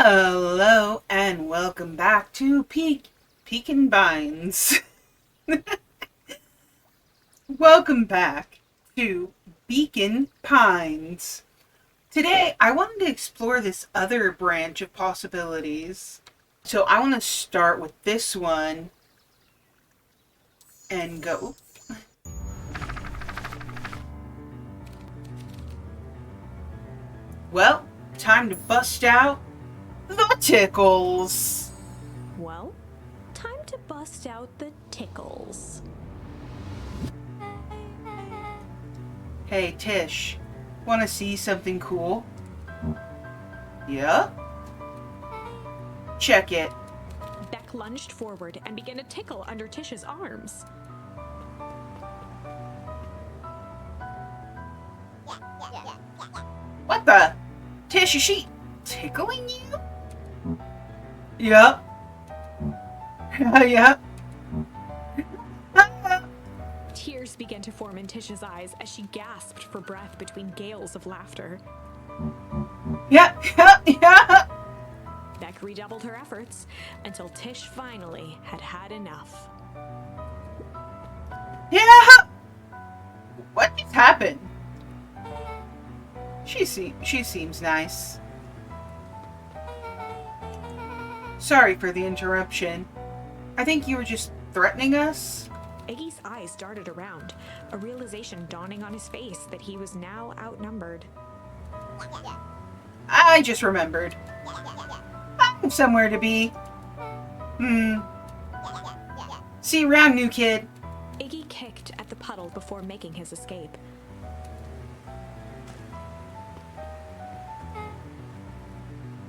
Hello and welcome back to Pekin Binds. Welcome back to Beacon Pines. Today I wanted to explore this other branch of possibilities. So I want to start with this one and go. Well, time to bust out the tickles. Well, time to bust out the tickles. Hey Tish, want to see something cool? Yeah? Check it. Beck lunged forward and began to tickle under Tish's arms. What the? Tish, is she tickling you? Yep. Yep. Tears began to form in Tish's eyes as she gasped for breath between gales of laughter. Yep. Beck redoubled her efforts until Tish finally had enough. Yeah. What just happened? She seems nice. Sorry for the interruption. I think you were just threatening us. Iggy's eyes darted around, a realization dawning on his face that he was now outnumbered. I just remembered. I have somewhere to be. See you around, new kid. Iggy kicked at the puddle before making his escape.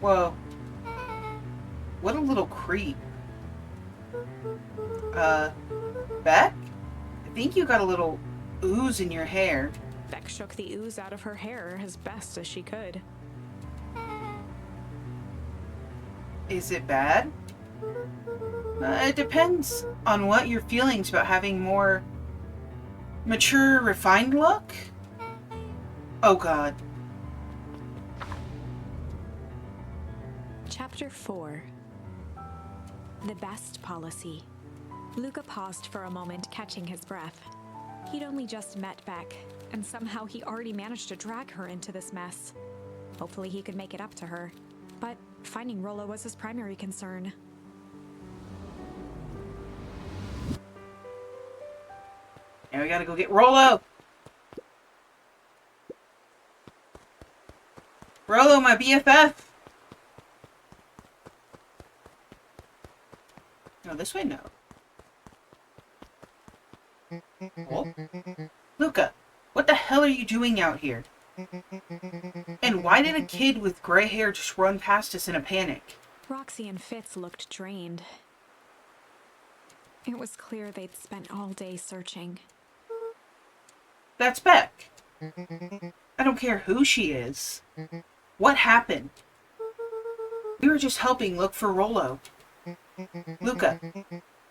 Whoa. What a little creep. Beck? I think you got a little ooze in your hair. Beck shook the ooze out of her hair as best as she could. Is it bad? It depends on what your feelings about having more mature, refined look. Oh God. Chapter 4. The Best Policy. Luca paused for a moment, catching his breath. He'd only just met Beck, and somehow he already managed to drag her into this mess. Hopefully he could make it up to her, but finding Rollo was his primary concern. Now we gotta go get Rollo! Rollo, my BFF! No, this way, no. Oh. Luca, what the hell are you doing out here? And why did a kid with gray hair just run past us in a panic? Roxy and Fitz looked drained. It was clear they'd spent all day searching. That's Beck. I don't care who she is. What happened? We were just helping look for Rollo. Luca,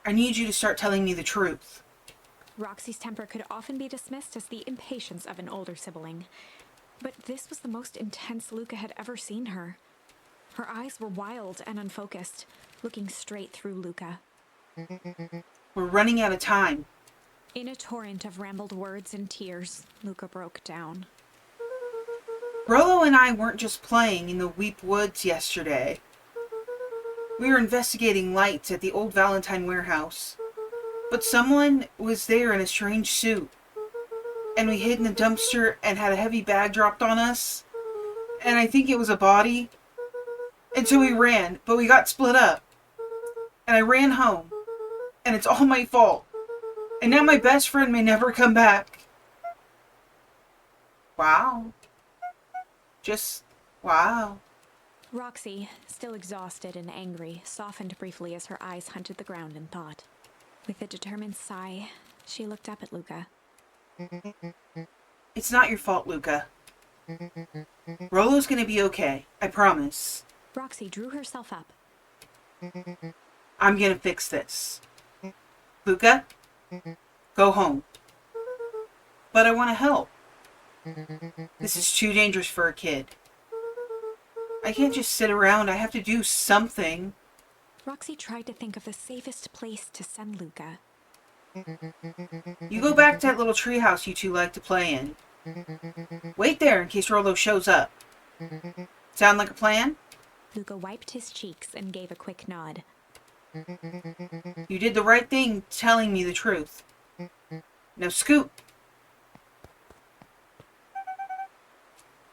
I need you to start telling me the truth. Roxy's temper could often be dismissed as the impatience of an older sibling, but this was the most intense Luca had ever seen her. Her eyes were wild and unfocused, looking straight through Luca. We're running out of time. In a torrent of rambled words and tears, Luca broke down. Rollo and I weren't just playing in the Weep Woods yesterday. We were investigating lights at the old Valentine warehouse. But someone was there in a strange suit. And we hid in the dumpster and had a heavy bag dropped on us. And I think it was a body. And so we ran, but we got split up. And I ran home. And it's all my fault. And now my best friend may never come back. Wow. Just, wow. Roxy, still exhausted and angry, softened briefly as her eyes hunted the ground in thought. With a determined sigh, she looked up at Luca. It's not your fault, Luca. Rollo's gonna be okay, I promise. Roxy drew herself up. I'm gonna fix this. Luca, go home. But I want to help. This is too dangerous for a kid. I can't just sit around. I have to do something. Roxy tried to think of the safest place to send Luca. You go back to that little treehouse you two like to play in. Wait there in case Rollo shows up. Sound like a plan? Luca wiped his cheeks and gave a quick nod. You did the right thing telling me the truth. Now scoot.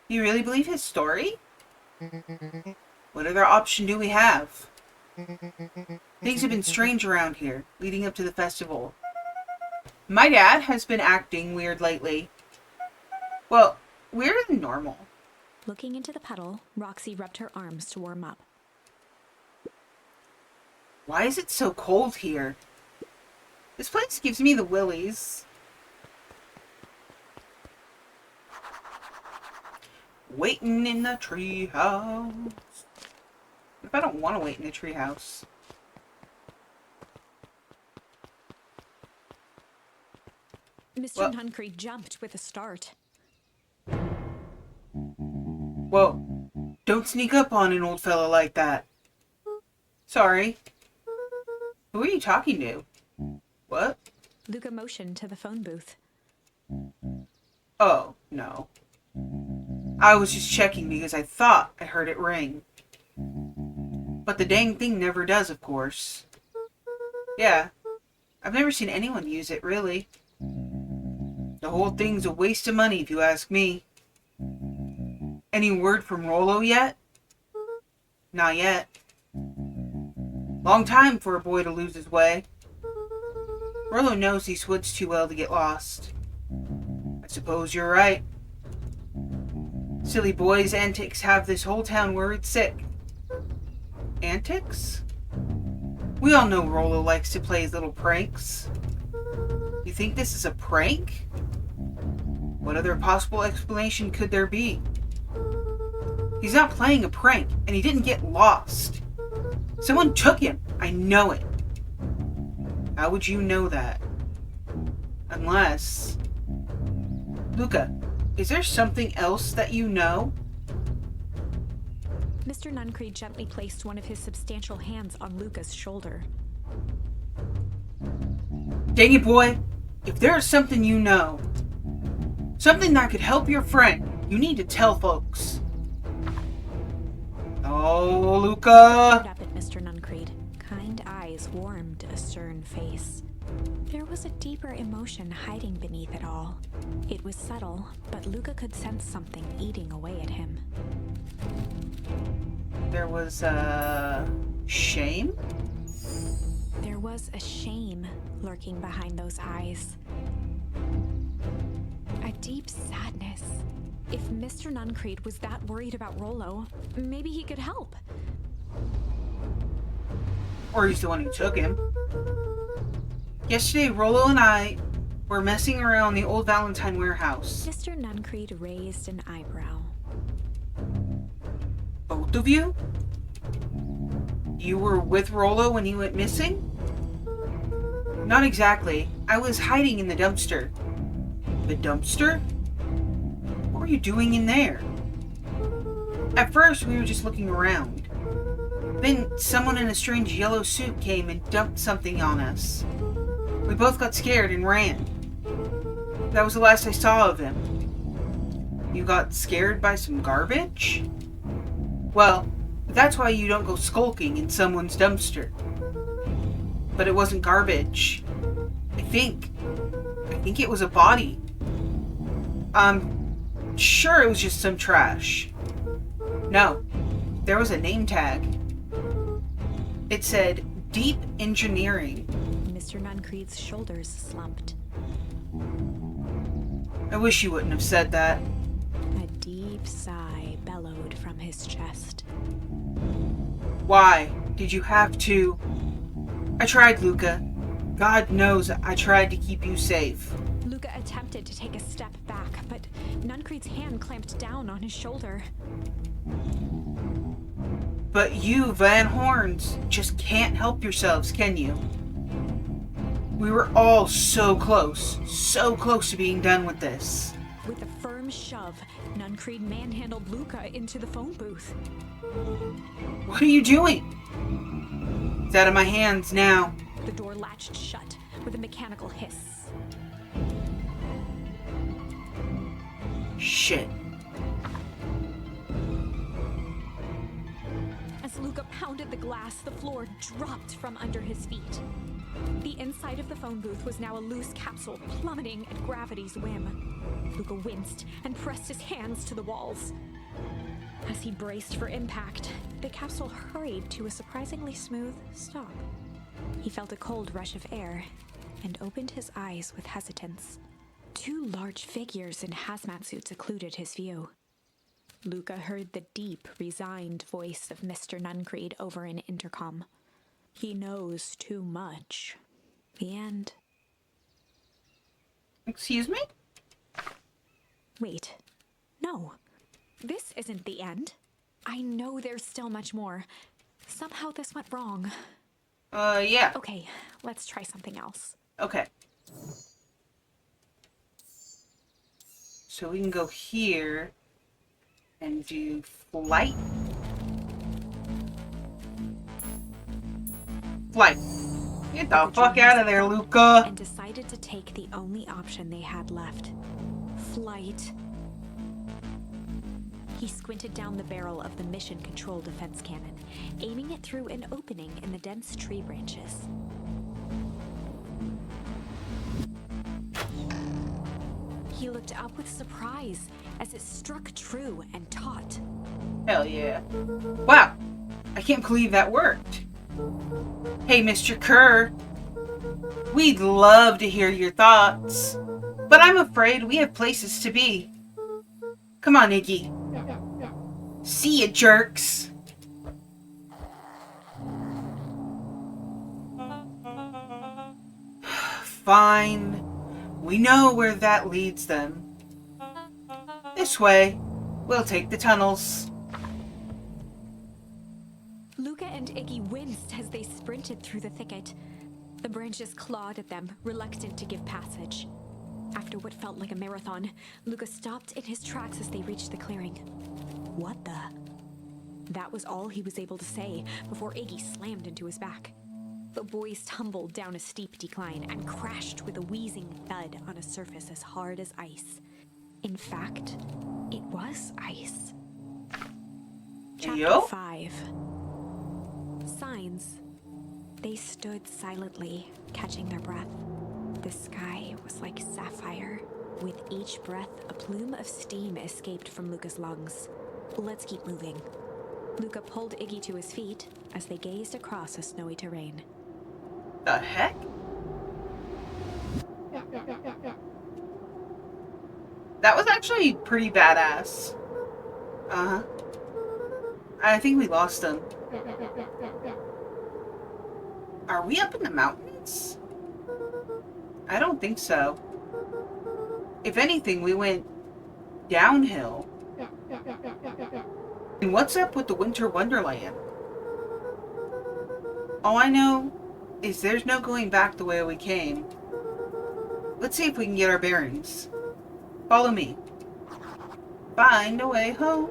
You really believe his story? What other option do we have? Things have been strange around here, leading up to the festival. My dad has been acting weird lately. Well, weirder than normal. Looking into the puddle, Roxy rubbed her arms to warm up. Why is it so cold here? This place gives me the willies. Waiting in the treehouse. If I don't want to wait in the treehouse. Mr. Nuncree jumped with a start. Whoa. Don't sneak up on an old fella like that. Sorry. Who are you talking to? What? Luca motioned to the phone booth. Oh, no. I was just checking because I thought I heard it ring. But the dang thing never does, of course. Yeah. I've never seen anyone use it, really. The whole thing's a waste of money, if you ask me. Any word from Rollo yet? Not yet. Long time for a boy to lose his way. Rollo knows these woods too well to get lost. I suppose you're right. Silly boy's antics have this whole town worried sick. Antics? We all know Rollo likes to play his little pranks. You think this is a prank? What other possible explanation could there be? He's not playing a prank, and he didn't get lost. Someone took him. I know it. How would you know that? Unless... Luca, is there something else that you know? Mr. Nuncree gently placed one of his substantial hands on Luca's shoulder. Dang it, boy. If there is something you know, something that could help your friend, you need to tell folks. Oh, Luca! Looked up at Mr. Nuncree. Kind eyes warmed a stern face. There was a deeper emotion hiding beneath it all. It was subtle, but Luca could sense something eating away at him. There was, shame? There was a shame lurking behind those eyes. A deep sadness. If Mr. Nuncree was that worried about Rollo, maybe he could help. Or he's the one who took him. Yesterday, Rollo and I were messing around the old Valentine warehouse. Mr. Nuncree raised an eyebrow. Both of you? You were with Rollo when he went missing? Not exactly. I was hiding in the dumpster. The dumpster? What were you doing in there? At first, we were just looking around. Then, someone in a strange yellow suit came and dumped something on us. We both got scared and ran. That was the last I saw of him. You got scared by some garbage? Well, that's why you don't go skulking in someone's dumpster. But it wasn't garbage. I think it was a body. I'm sure it was just some trash. No, there was a name tag. It said, Deep Engineering. Mr. Nuncree's shoulders slumped. I wish you wouldn't have said that. A deep sigh bellowed from his chest. Why did you have to? I tried, Luca. God knows I tried to keep you safe. Luca attempted to take a step back, but Nuncree's hand clamped down on his shoulder. But you, Van Horns, just can't help yourselves, can you? We were all so close to being done with this. With a firm firm shove, Nuncreed manhandled Luca into the phone booth. What are you doing? It's out of my hands now. The door latched shut with a mechanical hiss. Shit. As Luca pounded the glass, the floor dropped from under his feet. The inside of the phone booth was now a loose capsule plummeting at gravity's whim. Luca winced and pressed his hands to the walls. As he braced for impact, the capsule hurried to a surprisingly smooth stop. He felt a cold rush of air and opened his eyes with hesitance. Two large figures in hazmat suits occluded his view. Luca heard the deep, resigned voice of Mr. Nuncreed over an intercom. He knows too much. The end. Excuse me? Wait. No. This isn't the end. I know there's still much more. Somehow this went wrong. Yeah. Okay, let's try something else. Okay. So we can go here and do flight. Flight. Get the fuck out of there, Luca. And decided to take the only option they had left. Flight. He squinted down the barrel of the mission control defense cannon, aiming it through an opening in the dense tree branches. He looked up with surprise as it struck true and taut. Hell yeah. Wow. I can't believe that worked. Hey, Mr. Kerr. We'd love to hear your thoughts, but I'm afraid we have places to be. Come on, Iggy. See ya, jerks. Fine. We know where that leads them. This way. We'll take the tunnels. Luca and Iggy winced as they sprinted through the thicket. The branches clawed at them, reluctant to give passage. After what felt like a marathon, Luca stopped in his tracks as they reached the clearing. What the? That was all he was able to say before Iggy slammed into his back. The boys tumbled down a steep decline and crashed with a wheezing thud on a surface as hard as ice. In fact, it was ice. Chapter 5. Signs. They stood silently, catching their breath. The sky was like sapphire. With each breath, a plume of steam escaped from Luca's lungs. Let's keep moving. Luca pulled Iggy to his feet as they gazed across a snowy terrain. The heck? That was actually pretty badass. Uh-huh. I think we lost him. Are we up in the mountains? I don't think so. If anything, we went downhill. And what's up with the Winter Wonderland? All I know is there's no going back the way we came. Let's see if we can get our bearings. Follow me. Find a way home.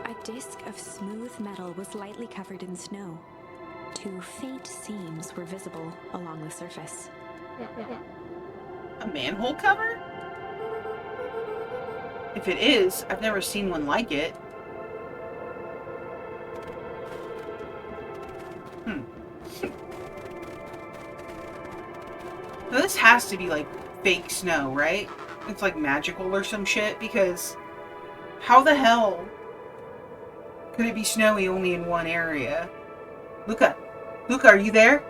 A disc of smooth metal was lightly covered in snow. Two faint seams were visible along the surface. A manhole cover? If it is, I've never seen one like it. So this has to be like fake snow, right? It's like magical or some shit, because how the hell could it be snowy only in one area? Luca! Luca, are you there?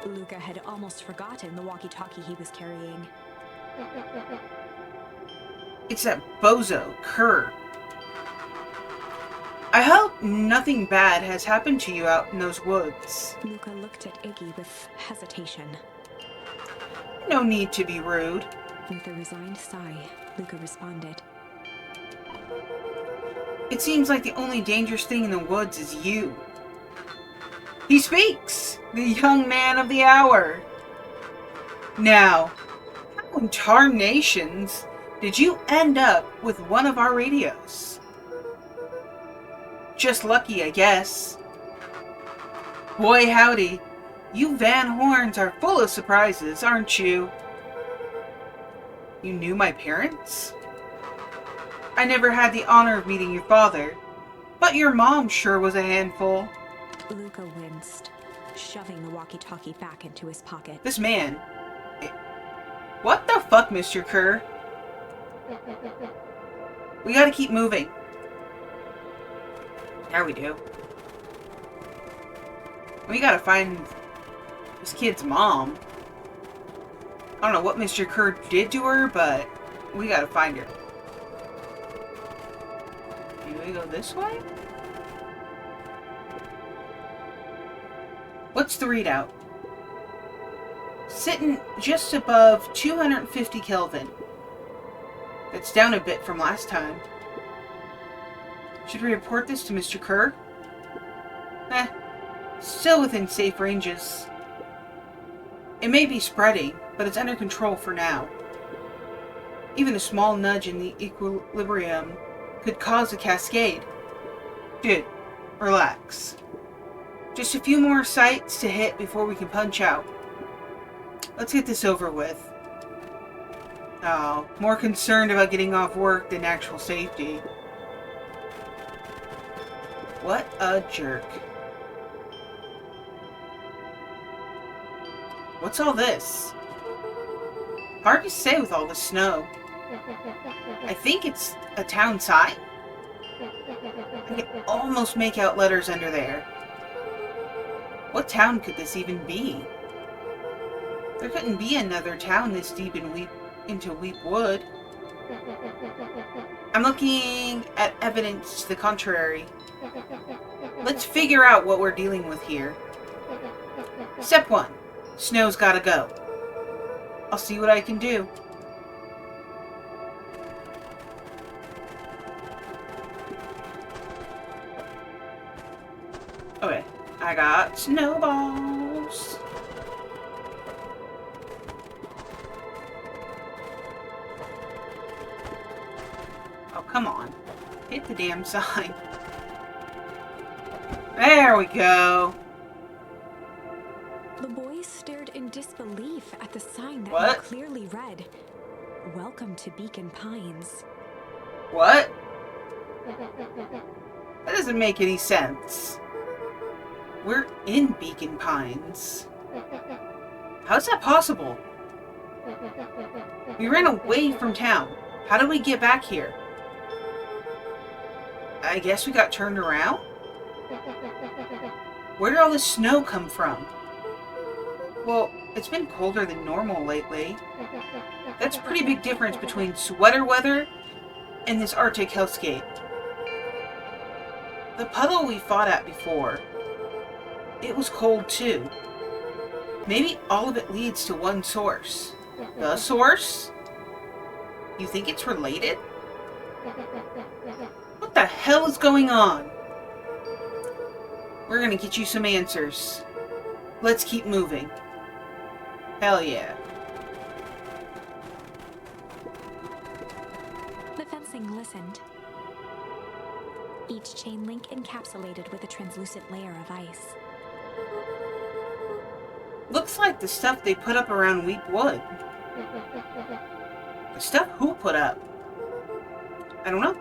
Luca had almost forgotten the walkie-talkie he was carrying. It's that bozo, Kerr. I hope nothing bad has happened to you out in those woods. Luca looked at Iggy with hesitation. No need to be rude. With a resigned sigh, Luca responded. It seems like the only dangerous thing in the woods is you. He speaks! The young man of the hour. Now, how in tarnations did you end up with one of our radios? Just lucky, I guess. Boy howdy, you Van Horns are full of surprises, aren't you? You knew my parents? I never had the honor of meeting your father, but your mom sure was a handful. Luca winced, shoving the walkie-talkie back into his pocket. This man... What the fuck, Mr. Kerr? We gotta keep moving. Yeah, we do. We gotta find this kid's mom. I don't know what Mr. Kerr did to her, but we gotta find her. Do we go this way? What's the readout? Sitting just above 250 Kelvin. That's down a bit from last time. Should we report this to Mr. Kerr? Still within safe ranges. It may be spreading, but it's under control for now. Even a small nudge in the equilibrium could cause a cascade. Dude, relax. Just a few more sites to hit before we can punch out. Let's get this over with. Oh, more concerned about getting off work than actual safety. What a jerk. What's all this? Hard to say with all the snow. I think it's a town sign. I can almost make out letters under there. What town could this even be? There couldn't be another town this deep into Weep Wood. I'm looking at evidence to the contrary. Let's figure out what we're dealing with here. Step 1. Snow's gotta go. I'll see what I can do. Okay, I got snowballs. Oh, come on. Hit the damn sign. There we go. The boys stared in disbelief at the sign that What? clearly read, "Welcome to Beacon Pines." What? That doesn't make any sense. We're in Beacon Pines. How's that possible? We ran away from town. How did we get back here? I guess we got turned around? Where did all this snow come from? Well, it's been colder than normal lately. That's a pretty big difference between sweater weather and this Arctic hellscape. The puddle we fought at before, it was cold too. Maybe all of it leads to one source. The source? You think it's related? What the hell is going on? We're gonna get you some answers. Let's keep moving. Hell yeah. The fencing listened. Each chain link encapsulated with a translucent layer of ice. Looks like the stuff they put up around Weep Wood. The stuff who put up? I don't know.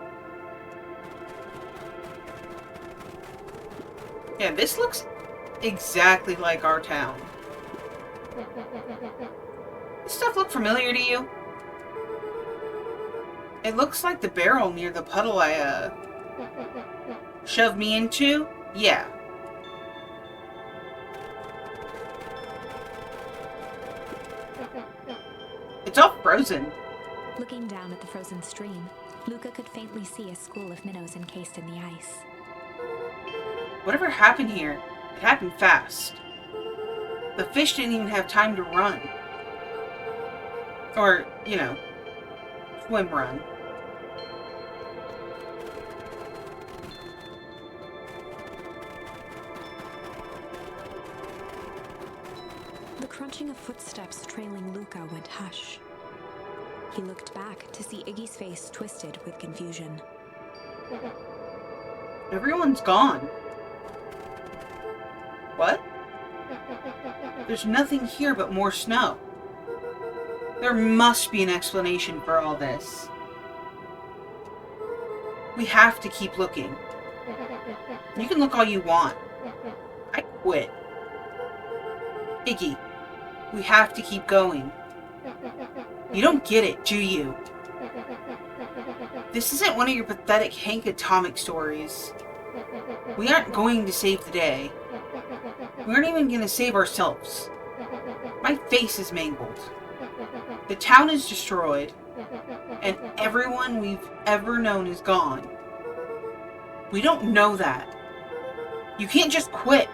Yeah, this looks exactly like our town. This stuff look familiar to you? It looks like the barrel near the puddle I, shoved me into? Yeah. It's all frozen. Looking down at the frozen stream, Luca could faintly see a school of minnows encased in the ice. Whatever happened here, it happened fast. The fish didn't even have time to run. Or, you know, swim run. The crunching of footsteps trailing Luca went hush. He looked back to see Iggy's face twisted with confusion. Everyone's gone. What? There's nothing here but more snow. There must be an explanation for all this. We have to keep looking. You can look all you want. I quit. Iggy, we have to keep going. You don't get it, do you? This isn't one of your pathetic Hank Atomic stories. We aren't going to save the day. We aren't even going to save ourselves. My face is mangled. The town is destroyed. And everyone we've ever known is gone. We don't know that. You can't just quit.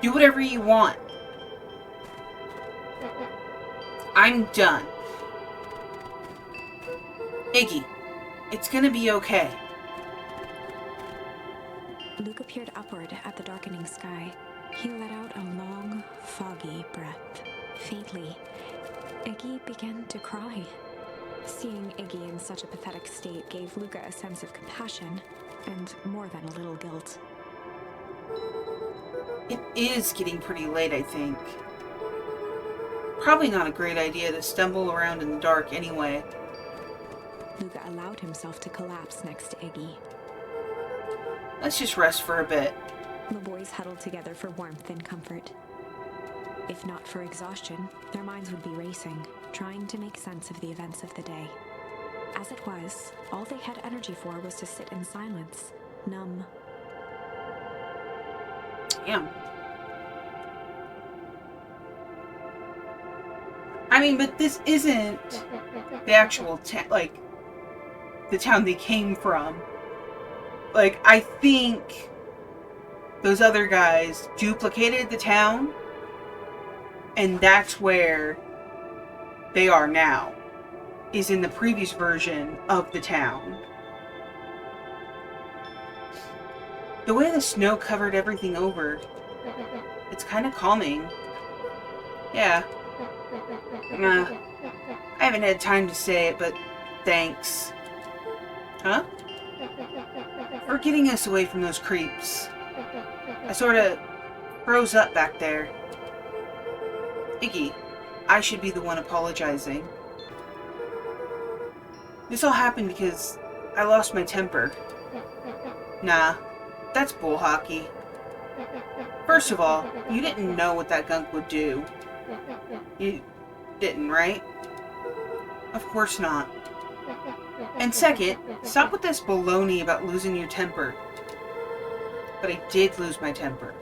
Do whatever you want. I'm done. Iggy, it's gonna be okay. Luca peered upward at the darkening sky. He let out a long, foggy breath. Faintly, Iggy began to cry. Seeing Iggy in such a pathetic state gave Luca a sense of compassion, and more than a little guilt. It is getting pretty late, I think. Probably not a great idea to stumble around in the dark anyway. Luca allowed himself to collapse next to Iggy. Let's just rest for a bit. The boys huddled together for warmth and comfort. If not for exhaustion, their minds would be racing, trying to make sense of the events of the day. As it was, all they had energy for was to sit in silence, numb. Damn. I mean, but this isn't the actual like, the town they came from. Like, I think those other guys duplicated the town, and that's where they are now, is in the previous version of the town. The way the snow covered everything over, it's kind of calming. Yeah. I haven't had time to say it, but thanks. Huh? For getting us away from those creeps. I sort of froze up back there. Iggy, I should be the one apologizing. This all happened because I lost my temper. Nah, that's bull hockey. First of all, you didn't know what that gunk would do. You didn't, right? Of course not. And second, stop with this baloney about losing your temper. But I did lose my temper.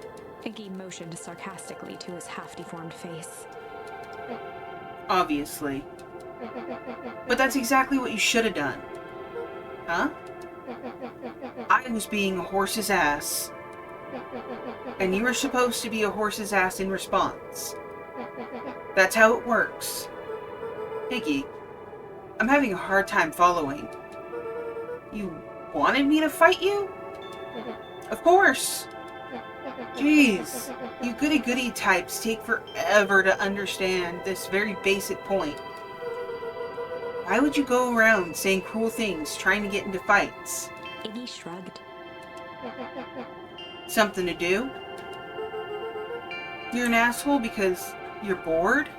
Iggy motioned sarcastically to his half-deformed face. Obviously. But that's exactly what you should have done. Huh? I was being a horse's ass. And you were supposed to be a horse's ass in response. That's how it works. Iggy, I'm having a hard time following. You wanted me to fight you? Of course. Jeez, you goody-goody types take forever to understand this very basic point. Why would you go around saying cruel things trying to get into fights? Iggy shrugged. Something to do? You're an asshole because you're bored?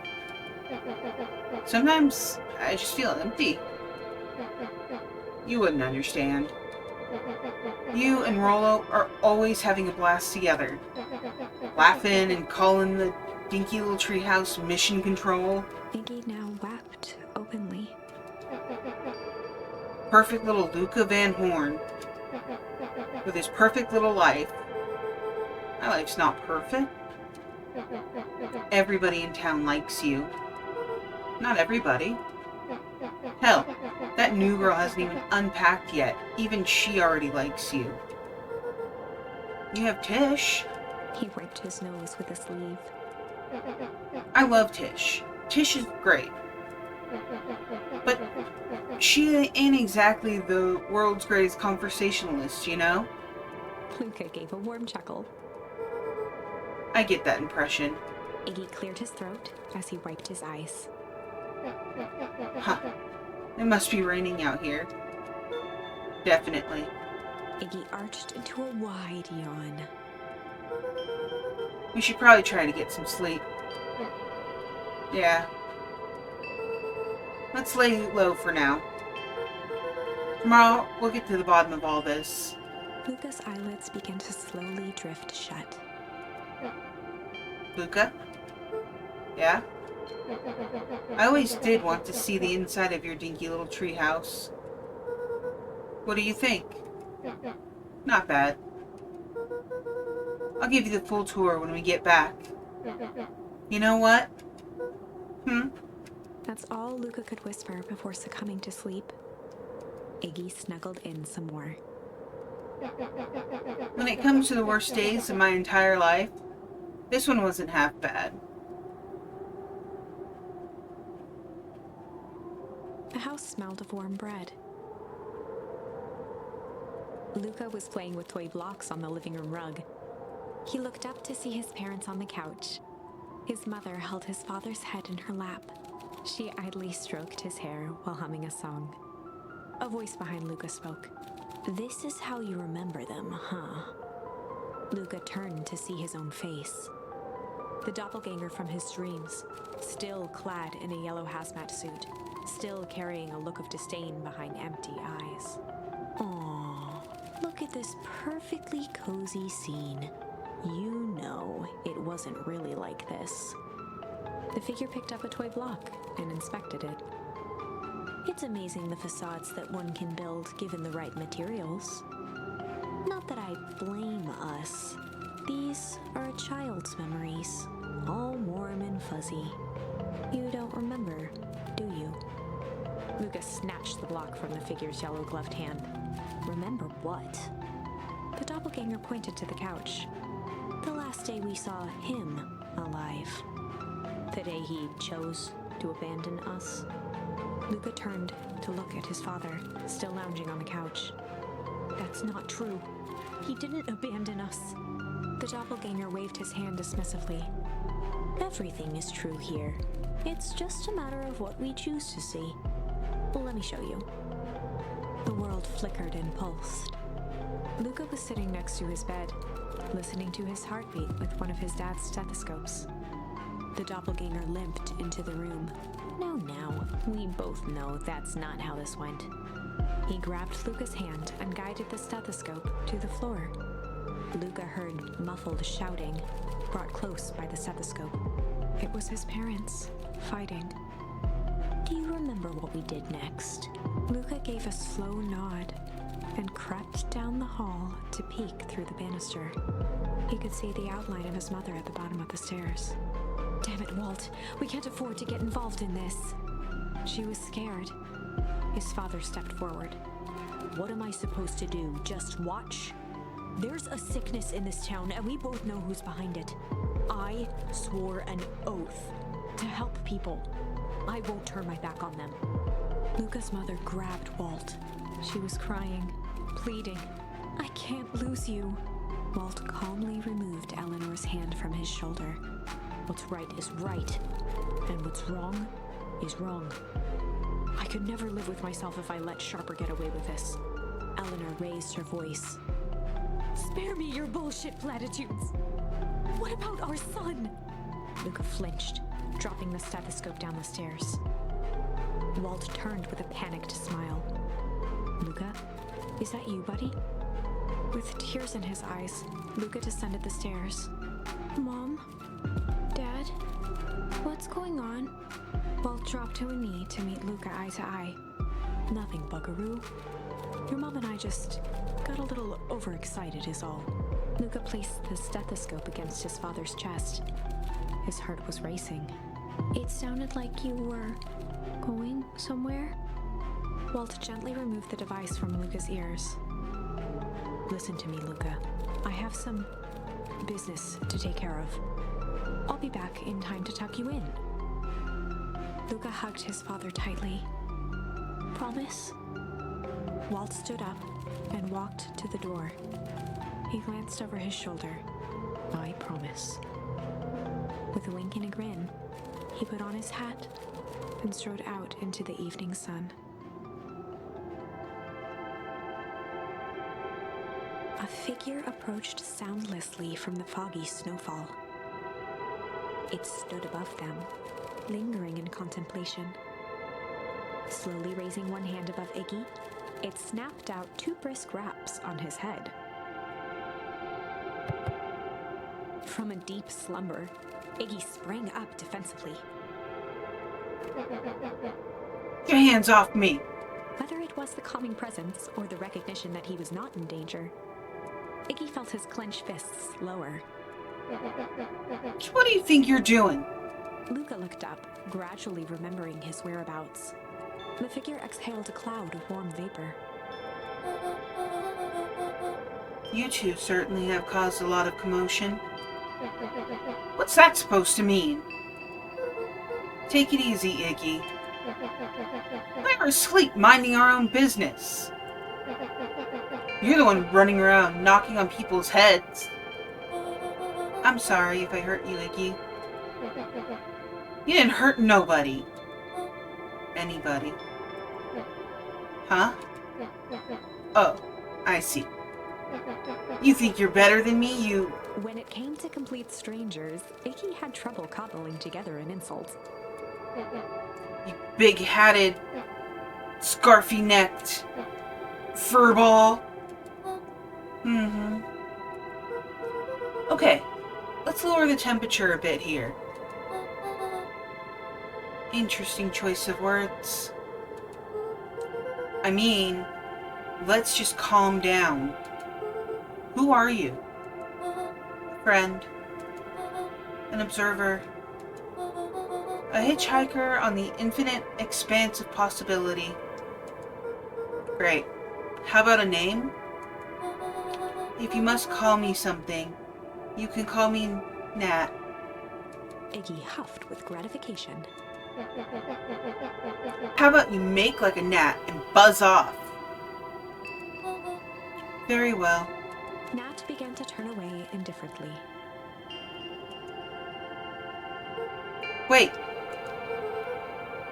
Sometimes I just feel empty. You wouldn't understand. You and Rollo are always having a blast together. Laughing and calling the dinky little treehouse mission control. Iggy now wept openly. Perfect little Luca Van Horn. With his perfect little life. My life's not perfect. Everybody in town likes you. Not everybody. Hell, that new girl hasn't even unpacked yet. Even she already likes you. You have Tish. He wiped his nose with a sleeve. I love Tish. Tish is great. But she ain't exactly the world's greatest conversationalist, you know? Luca gave a warm chuckle. I get that impression. Iggy cleared his throat as he wiped his eyes. Huh. It must be raining out here. Definitely. Iggy arched into a wide yawn. We should probably try to get some sleep. Yeah. Let's lay low for now. Tomorrow, we'll get to the bottom of all this. Luca's eyelids began to slowly drift shut. Luca? Yeah? I always did want to see the inside of your dinky little treehouse. What do you think? Not bad. I'll give you the full tour when we get back. You know what? That's all Luca could whisper before succumbing to sleep. Iggy snuggled in some more. When it comes to the worst days of my entire life, this one wasn't half bad. The house smelled of warm bread. Luca was playing with toy blocks on the living room rug. He looked up to see his parents on the couch. His mother held his father's head in her lap. She idly stroked his hair while humming a song. A voice behind Luca spoke. "This is how you remember them, huh?" Luca turned to see his own face. The doppelganger from his dreams, still clad in a yellow hazmat suit, still carrying a look of disdain behind empty eyes. Aww, look at this perfectly cozy scene. You know it wasn't really like this. The figure picked up a toy block and inspected it. It's amazing the facades that one can build given the right materials. Not that I blame us. These are a child's memories, all warm and fuzzy. You don't remember, do you? Luca snatched the block from the figure's yellow-gloved hand. Remember what? The doppelganger pointed to the couch. The last day we saw him alive. The day he chose to abandon us. Luca turned to look at his father, still lounging on the couch. That's not true. He didn't abandon us. The doppelganger waved his hand dismissively. Everything is true here. It's just a matter of what we choose to see. Well, let me show you. The world flickered and pulsed. Luca was sitting next to his bed, listening to his heartbeat with one of his dad's stethoscopes. The doppelganger limped into the room. Now, we both know that's not how this went. He grabbed Luca's hand and guided the stethoscope to the floor. Luca heard muffled shouting, brought close by the stethoscope. It was his parents, fighting. Do you remember what we did next? Luca gave a slow nod and crept down the hall to peek through the banister. He could see the outline of his mother at the bottom of the stairs. Damn it, Walt. We can't afford to get involved in this. She was scared. His father stepped forward. What am I supposed to do? Just watch? There's a sickness in this town, and we both know who's behind it. I swore an oath to help people. I won't turn my back on them. Luca's mother grabbed Walt. She was crying, pleading. I can't lose you. Walt calmly removed Eleanor's hand from his shoulder. What's right is right, and what's wrong is wrong. I could never live with myself if I let Sharper get away with this. Eleanor raised her voice. Spare me your bullshit platitudes. What about our son? Luca flinched, dropping the stethoscope down the stairs. Walt turned with a panicked smile. Luca, is that you, buddy? With tears in his eyes, Luca descended the stairs. Mom? Dad? What's going on? Walt dropped to a knee to meet Luca eye to eye. Nothing, buckaroo. Your mom and I just got a little overexcited is all. Luca placed the stethoscope against his father's chest. His heart was racing. It sounded like you were going somewhere? Walt gently removed the device from Luca's ears. Listen to me, Luca. I have some business to take care of. I'll be back in time to tuck you in. Luca hugged his father tightly. Promise? Walt stood up and walked to the door. He glanced over his shoulder. I promise. With a wink and a grin, he put on his hat and strode out into the evening sun. A figure approached soundlessly from the foggy snowfall. It stood above them, lingering in contemplation. Slowly raising one hand above Iggy, it snapped out 2 brisk raps on his head. From a deep slumber, Iggy sprang up defensively. Get your hands off me! Whether it was the calming presence or the recognition that he was not in danger, Iggy felt his clenched fists lower. What do you think you're doing? Luca looked up, gradually remembering his whereabouts. The figure exhaled a cloud of warm vapor. You two certainly have caused a lot of commotion. What's that supposed to mean? Take it easy, Iggy. We're asleep, minding our own business. You're the one running around, knocking on people's heads. I'm sorry if I hurt you, Iggy. You didn't hurt nobody. Anybody. Huh? Oh, I see. You think you're better than me, you... When it came to complete strangers, Iggy had trouble cobbling together an insult. You big-hatted, scarfy-necked furball. Okay, let's lower the temperature a bit here. Interesting choice of words. I mean, let's just calm down. Who are you? A friend? An observer? A hitchhiker on the infinite expanse of possibility? Great. How about a name? If you must call me something, you can call me Nat. Iggy huffed with gratification. How about you make like a gnat and buzz off? Very well. Nat began to turn away indifferently. Wait.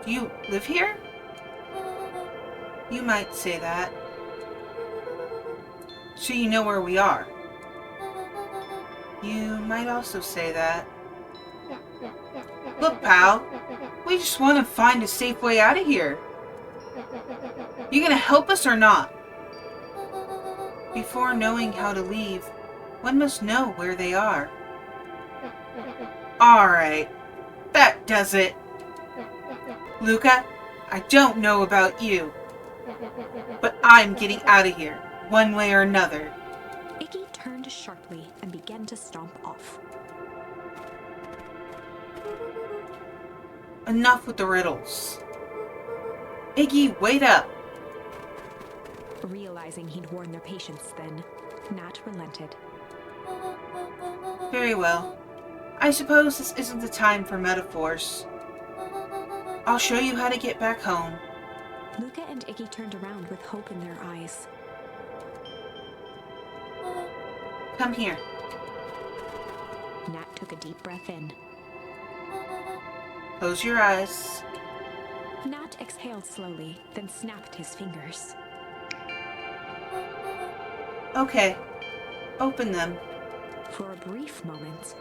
Do you live here? You might say that. So you know where we are. You might also say that. Look, pal. We just want to find a safe way out of here. You gonna help us or not? Before knowing how to leave, one must know where they are. Alright. That does it. Luca, I don't know about you, but I'm getting out of here, one way or another. Iggy turned sharply and began to stomp off. Enough with the riddles. Iggy, wait up. Realizing he'd worn their patience then, Nat relented. Very well. I suppose this isn't the time for metaphors. I'll show you how to get back home. Luca and Iggy turned around with hope in their eyes. Come here. Nat took a deep breath in. Close your eyes. Nat exhaled slowly, then snapped his fingers. Okay. Open them. For a brief moment,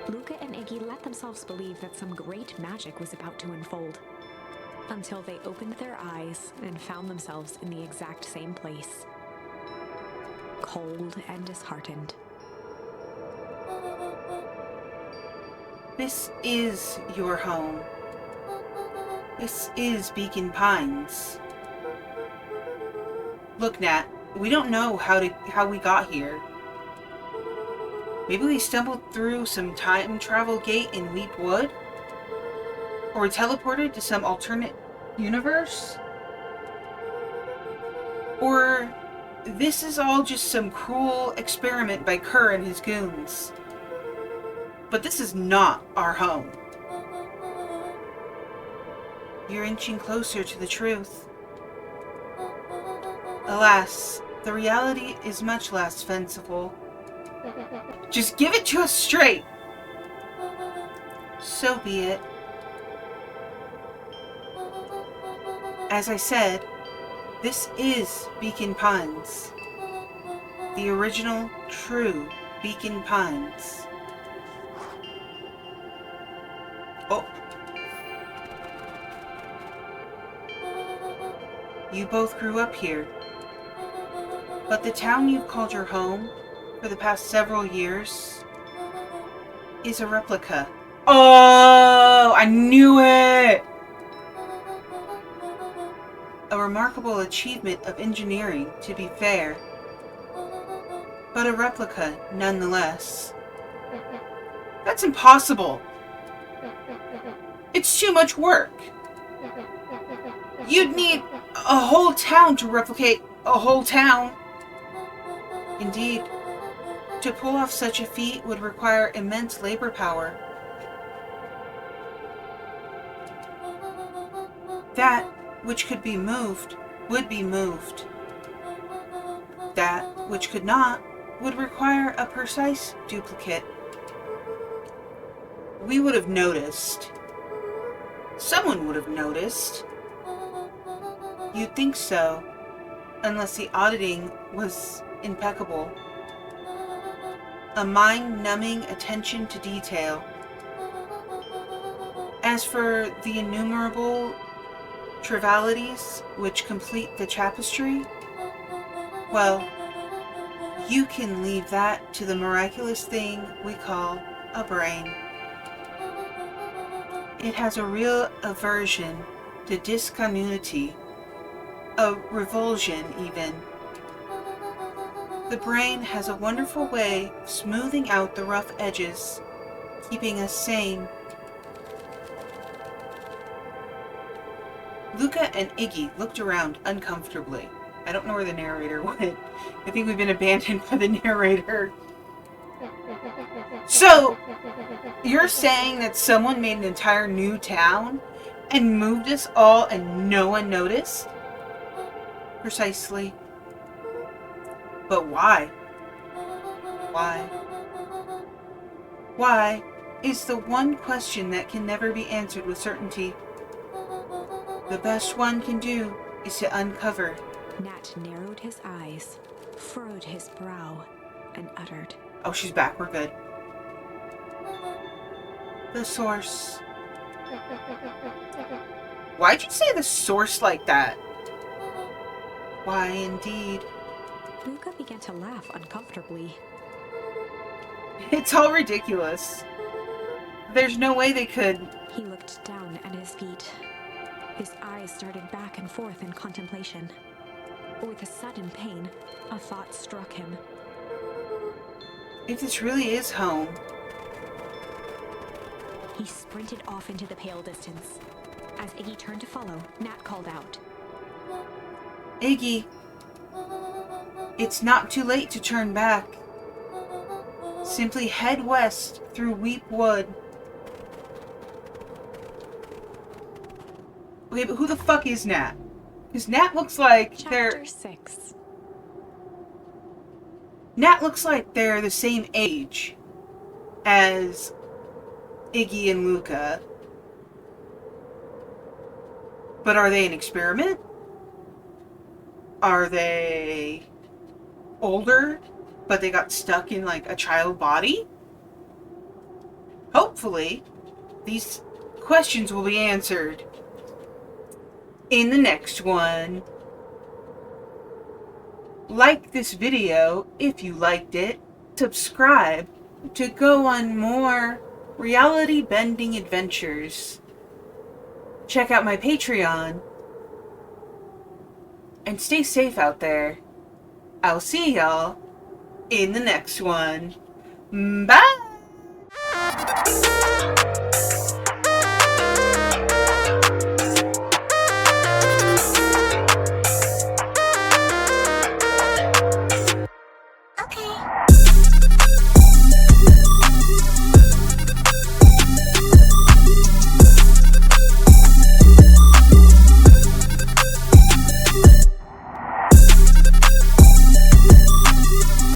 Luca and Iggy let themselves believe that some great magic was about to unfold, until they opened their eyes and found themselves in the exact same place, cold and disheartened. This is your home. This is Beacon Pines. Look, Nat, we don't know how we got here. Maybe we stumbled through some time travel gate in Leap Wood? Or we teleported to some alternate universe? Or this is all just some cruel experiment by Kerr and his goons. But this is not our home. You're inching closer to the truth. Alas, the reality is much less fanciful. Just give it to us straight! So be it. As I said, this is Beacon Pines. The original, true Beacon Pines. Oh. You both grew up here. But the town you've called your home for the past several years is a replica. Oh, I knew it! A remarkable achievement of engineering, to be fair. But a replica, nonetheless. That's impossible. It's too much work. You'd need a whole town to replicate a whole town. Indeed, to pull off such a feat would require immense labor power. That which could be moved would be moved. That which could not would require a precise duplicate. We would have noticed. Someone would have noticed. You'd think so, unless the auditing was impeccable. A mind-numbing attention to detail. As for the innumerable trivialities which complete the tapestry, well, you can leave that to the miraculous thing we call a brain. It has a real aversion to discontinuity, a revulsion even. The brain has a wonderful way of smoothing out the rough edges, keeping us sane. Luca and Iggy looked around uncomfortably. I don't know where the narrator went. I think we've been abandoned by the narrator. So, you're saying that someone made an entire new town and moved us all and no one noticed? Precisely. But why? Why? Why is the one question that can never be answered with certainty. The best one can do is to uncover. Nat narrowed his eyes, furrowed his brow, and uttered, Oh, she's back. We're good. The source. Why'd you say the source like that? Why, indeed. Luca began to laugh uncomfortably. It's all ridiculous. There's no way they could. He looked down at his feet. His eyes started back and forth in contemplation. With a sudden pain, a thought struck him. If this really is home. He sprinted off into the pale distance. As Iggy turned to follow, Nat called out, Iggy, it's not too late to turn back. Simply head west through Weep Wood. Okay, but who the fuck is Nat? Because Nat looks like Chapter 6. Nat looks like they're the same age as Iggy and Luca. But are they an experiment? Are they older, but they got stuck in like a child body? Hopefully, these questions will be answered in the next one. Like this video if you liked it. Subscribe to go on more reality-bending adventures. Check out my Patreon. And stay safe out there. I'll see y'all in the next one. Bye!